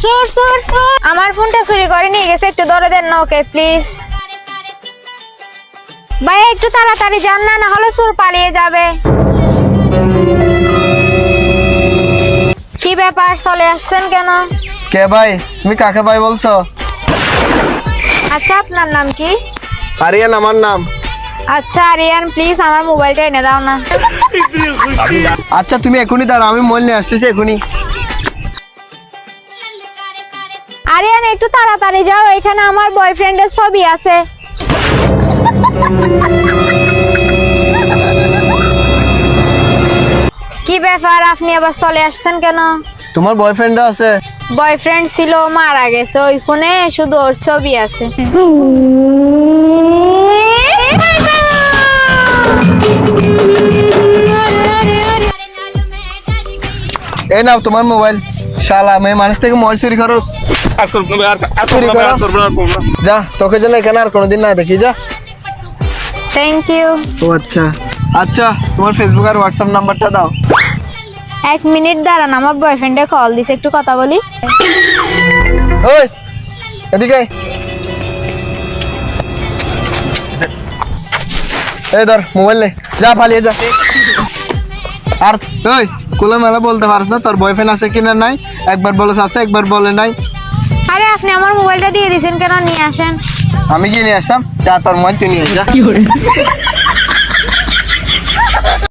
সুর সুর সুর আমার ফোনটা চুরি করে নিয়ে গেছে, একটু ধরে দেন না ওকে প্লিজ। ভাই একটু তাড়াতাড়ি যান না, না হলে চোর পালিয়ে যাবে। কি ব্যাপার, চলে আসছেন কেন? কে ভাই? তুমি কাকে ভাই বলছো? আচ্ছা আপনার নাম কি? আরিয়ান আমার নাম। আচ্ছা আরিয়ান, প্লিজ আমার মোবাইলটা এনে দাও না। আচ্ছা তুমি এখনই দাঁড়াও, আমি মোবাইল নিয়ে আসতেছি এখনই। আরিয়ান একটু তাড়াতাড়ি যাও, এখানে আমার বয়ফ্রেন্ডের ছবি আছে। কি ব্যাপার, আপনি আবার চলে আসছেন কেন? তোমার বয়ফ্রেন্ড আছে? বয়ফ্রেন্ড ছিল, মারা গেছে, ওই ফোনে শুধু ওর ছবি আছে। এই নাও তোমার মোবাইল। শালা মেয়ে মানুষ থেকে মোবাইল চুরি করো। যা, তোকে যেন এখানে আর কোনোদিন না দেখি, যা। Thank you. ও আচ্ছা আচ্ছা, তোমার ফেসবুক আর হোয়াটসঅ্যাপ নাম্বারটা দাও। 1 মিনিট দাঁড়ান, আমার বয়ফ্রেন্ডে কল দিছে, একটু কথা বলি। ওই এদিকে এই ধর মোবাইল নে, যা পালিয়ে যা। আর ওই কোলে মেলা বলতে পারছ না তোর বয়ফ্রেন্ড আছে কিনা নাই? একবার বলেছ আছে, একবার বলে নাই। আরে আপনি আমার মোবাইলটা দিয়ে দিয়েছেন কেন? নিয়ে আসেন। আমি কি নিয়ে আসলাম? যা তোর মোবাইল তুই নিয়ে যা।